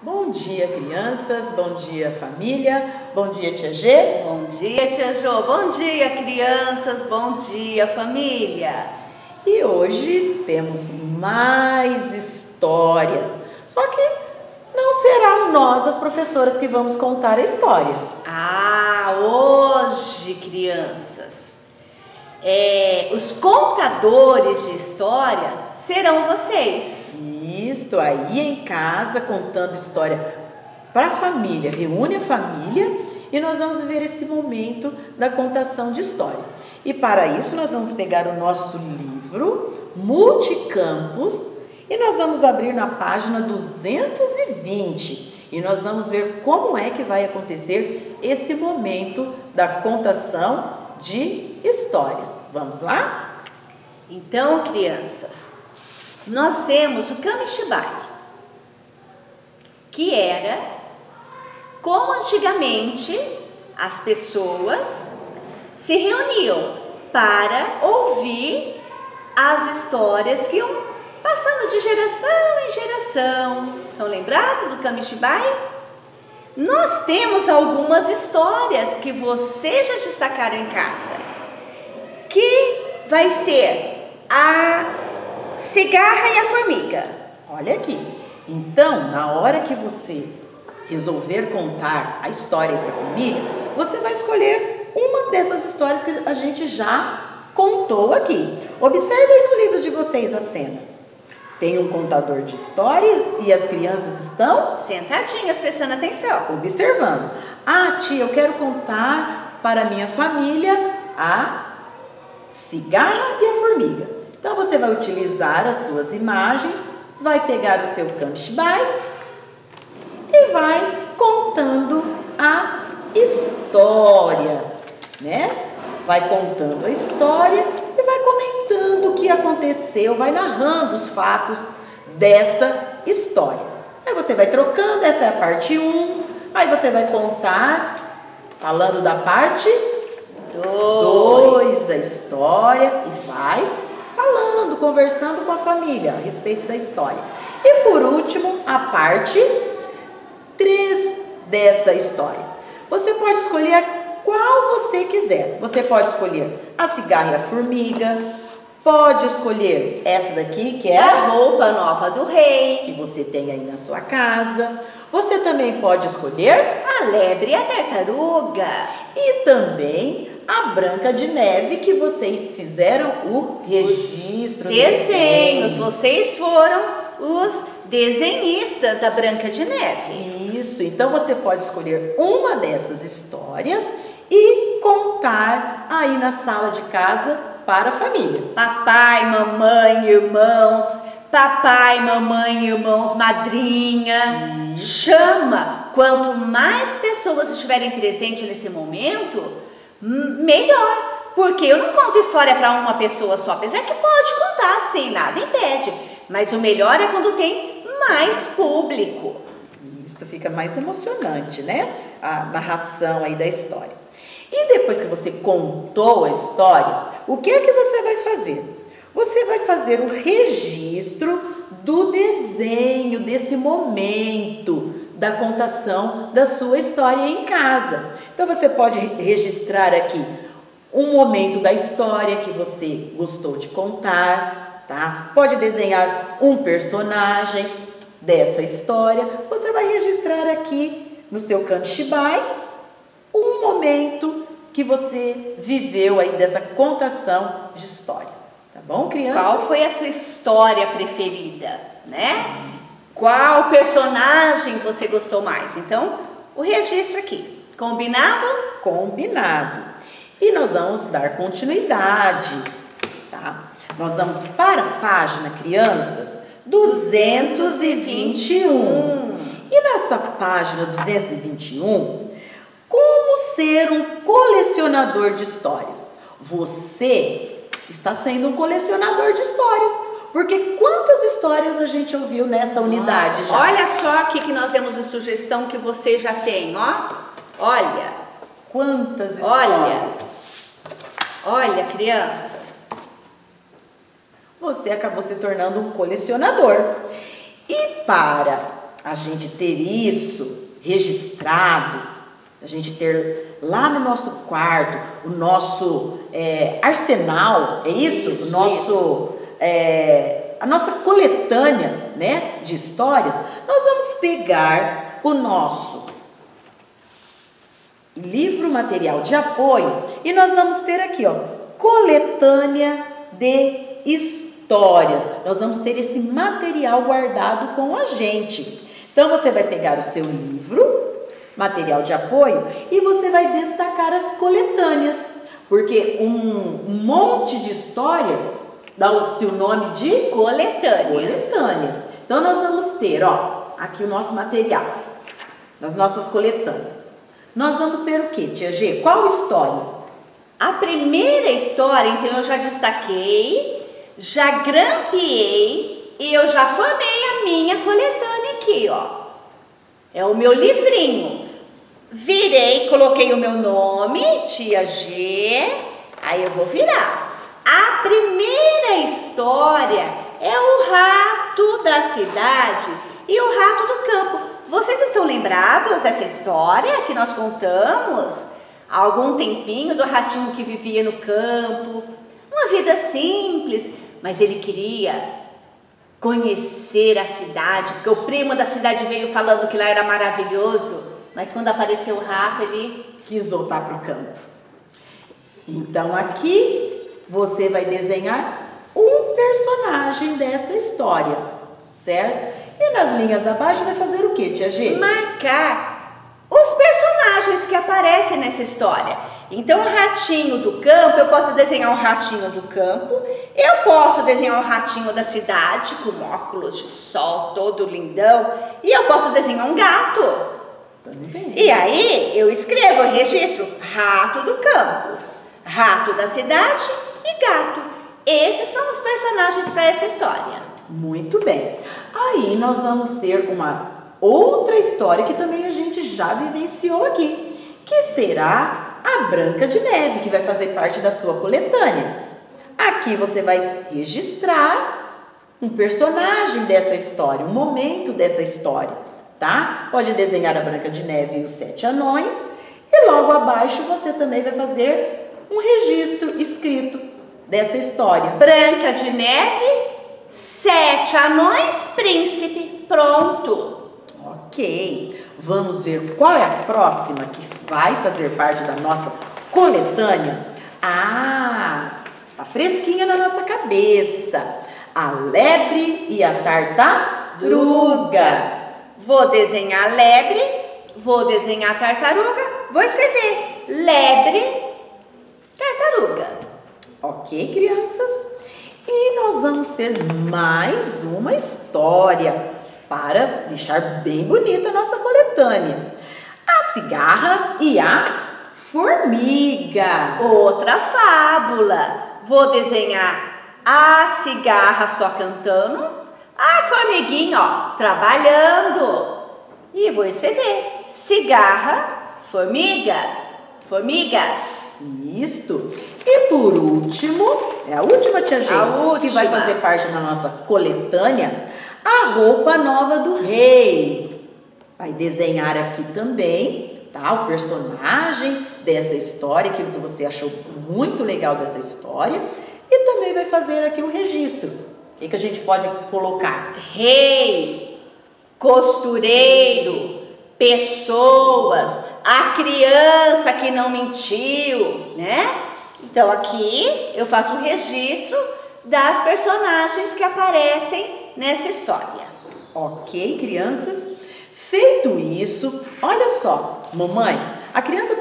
Bom dia, crianças, bom dia, família, bom dia, tia G. Bom dia, tia Jo, bom dia, crianças, bom dia, família. E hoje temos mais histórias, só que não será nós, as professoras, que vamos contar a história. Hoje, crianças, os contadores de história serão vocês. Isso, aí em casa, contando história para a família, reúne a família e nós vamos ver esse momento da contação de história. E para isso nós vamos pegar o nosso livro Multicampos e nós vamos abrir na página 220 e nós vamos ver como é que vai acontecer esse momento da contação de histórias. Vamos lá? Então, crianças, nós temos o Kamishibai, que era como antigamente as pessoas se reuniam para ouvir as histórias que iam passando de geração em geração. Estão lembrados do Kamishibai? Nós temos algumas histórias que vocês já destacaram em casa, que vai ser a cigarra e a formiga. Olha aqui. Então, na hora que você resolver contar a história para a família, você vai escolher uma dessas histórias que a gente já contou aqui. Observe aí no livro de vocês a cena. Tem um contador de histórias e as crianças estão Sentadinhas, prestando atenção. observando. Ah, tia, eu quero contar para a minha família a cigarra e a formiga. Então você vai utilizar as suas imagens, vai pegar o seu Kamishibai e vai contando a história, né? Vai contando a história e vai comentando o que aconteceu, vai narrando os fatos dessa história. Aí você vai trocando, essa é a parte 1, aí você vai contar, falando da parte 2 da história e vai falando, conversando com a família a respeito da história. E por último, a parte 3 dessa história. Você pode escolher qual você quiser. Você pode escolher a cigarra e a formiga, pode escolher essa daqui, que é A roupa nova do rei, que você tem aí na sua casa. Você também pode escolher a lebre e a tartaruga, e também a Branca de Neve, que vocês fizeram o registro. desenhos. Vocês foram os desenhistas da Branca de Neve. Isso, então você pode escolher uma dessas histórias e contar aí na sala de casa para a família. Papai, mamãe, irmãos, papai, mamãe, irmãos, madrinha. Chama. Quanto mais pessoas estiverem presentes nesse momento, melhor. Porque eu não conto história para uma pessoa só, apesar que pode contar sim, nada impede. Mas o melhor é quando tem mais público. Isso fica mais emocionante, né? A narração aí da história. E depois que você contou a história, o que é que você vai fazer? Você vai fazer o registro do desenho, desse momento da contação da sua história em casa. Então você pode registrar aqui um momento da história que você gostou de contar, tá? Pode desenhar um personagem dessa história. Você vai registrar aqui no seu Kamishibai um momento que você viveu aí dessa contação de história. Tá bom, crianças? Qual foi a sua história preferida, né? Qual personagem você gostou mais? Então, o registro aqui. Combinado? Combinado. E nós vamos dar continuidade, tá? Nós vamos para a página, crianças, 221. E nessa página 221, como ser um colecionador de histórias? Você está sendo um colecionador de histórias. Porque quantas histórias a gente ouviu nesta unidade já? Olha só aqui que nós temos a sugestão que você já tem, ó. Olha. Quantas histórias? Olha, crianças. Você acabou se tornando um colecionador. E para a gente ter isso registrado, a gente ter lá no nosso quarto o nosso arsenal, é isso? A nossa coletânea, né, de histórias, nós vamos pegar o nosso livro material de apoio e nós vamos ter aqui, ó, coletânea de histórias. Nós vamos ter esse material guardado com a gente. Então você vai pegar o seu livro, material de apoio, e você vai destacar as coletâneas, porque um monte de histórias dá-se o nome de coletâneas. Então nós vamos ter, ó, aqui o nosso material, nas nossas coletâneas. Nós vamos ter o que, tia G? Qual história? A primeira história, então eu já destaquei, já grampeei e eu já formei a minha coletânea aqui, ó. É o meu livrinho. Virei, coloquei o meu nome, tia G, aí eu vou virar. A primeira história é o rato da cidade e o rato do campo. Vocês estão lembrados dessa história que nós contamos há algum tempinho, do ratinho que vivia no campo? Uma vida simples, mas ele queria conhecer a cidade, porque o primo da cidade veio falando que lá era maravilhoso, mas quando apareceu o rato, ele quis voltar para o campo. Então aqui você vai desenhar um personagem dessa história, certo? E nas linhas abaixo vai fazer o que, tia G? Marcar os personagens que aparecem nessa história. Então, o ratinho do campo, eu posso desenhar um ratinho do campo, eu posso desenhar um ratinho da cidade, com óculos de sol, todo lindão, e eu posso desenhar um gato. Também. E aí, eu escrevo, eu registro rato do campo, rato da cidade e gato. Esses são os personagens para essa história. Muito bem. Aí nós vamos ter uma outra história que também a gente já vivenciou aqui, que será a Branca de Neve, que vai fazer parte da sua coletânea. Aqui você vai registrar um personagem dessa história, um momento dessa história, tá? Pode desenhar a Branca de Neve e os 7 anões e logo abaixo você também vai fazer um registro escrito dessa história. Branca de Neve, 7 anões, príncipe, pronto. Ok, vamos ver qual é a próxima que vai fazer parte da nossa coletânea. Tá fresquinha na nossa cabeça. A lebre e a tartaruga. Vou desenhar a lebre, vou desenhar a tartaruga, vou escrever lebre, tartaruga. Ok, crianças? E nós vamos ter mais uma história para deixar bem bonita a nossa coletânea. A cigarra e a formiga. Outra fábula. Vou desenhar a cigarra só cantando, a formiguinha, ó, trabalhando. E vou escrever cigarra, formiga, formigas. Isto. E por último, é a última, tia G, que vai fazer parte da nossa coletânea, a roupa nova do rei. Vai desenhar aqui também, tá? O personagem dessa história, aquilo que você achou muito legal dessa história. E também vai fazer aqui um registro. O que a gente pode colocar? Rei, costureiro, pessoas, a criança que não mentiu, né? Então aqui eu faço um registro das personagens que aparecem nessa história. Ok, crianças? Feito isso, olha só, mamães, a criança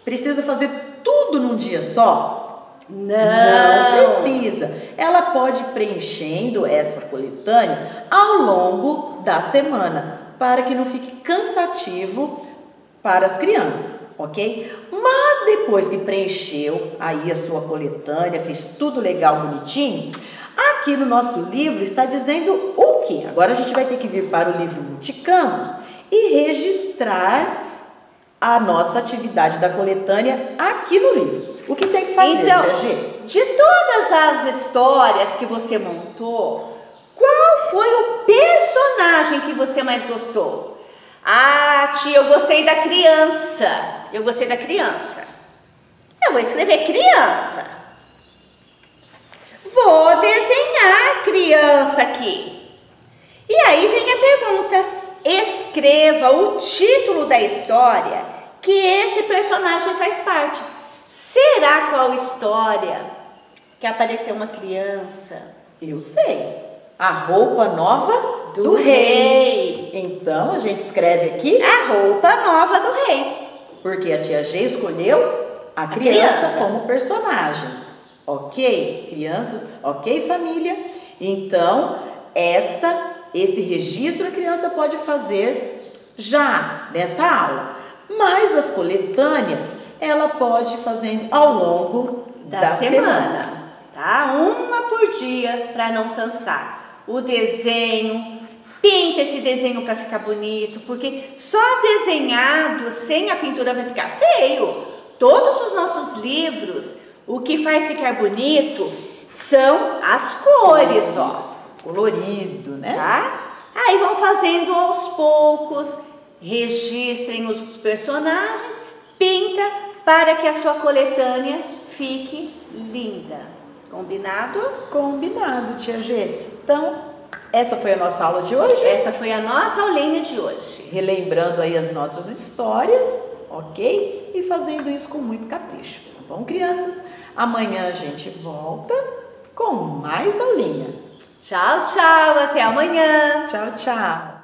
precisa fazer tudo num dia só? Não precisa. Ela pode ir preenchendo essa coletânea ao longo da semana, para que não fique cansativo para as crianças, ok? Mas depois que preencheu aí a sua coletânea, fez tudo legal, bonitinho, aqui no nosso livro está dizendo o quê? Agora a gente vai ter que vir para o livro Multicampos e registrar a nossa atividade da coletânea aqui no livro. O que tem que fazer, então, tia G? De todas as histórias que você montou, qual foi o personagem que você mais gostou? Ah, tia, eu gostei da criança. Eu gostei da criança. Eu vou escrever criança. Vou desenhar criança aqui. E aí vem a pergunta: escreva o título da história que esse personagem faz parte. Será qual história que apareceu uma criança? Eu sei. A roupa nova do rei. Então, a gente escreve aqui a roupa nova do rei. Porque a tia G escolheu a criança como personagem. Ok, crianças? Ok, família? Então, esse registro a criança pode fazer já nesta aula. Mas as coletâneas, ela pode fazer ao longo da semana. Tá? Uma por dia para não cansar. O desenho, pinta esse desenho para ficar bonito, porque só desenhado sem a pintura vai ficar feio. Todos os nossos livros, o que faz ficar bonito são as cores, ó. Colorido, né? Tá? Aí vão fazendo aos poucos, registrem os personagens, pinta para que a sua coletânea fique linda. Combinado? Combinado, tia G. Então, essa foi a nossa aula de hoje? Essa foi a nossa aulinha de hoje. Relembrando aí as nossas histórias, ok? E fazendo isso com muito capricho, tá bom, crianças? Amanhã a gente volta com mais aulinha. Tchau, tchau. Até amanhã. Tchau, tchau.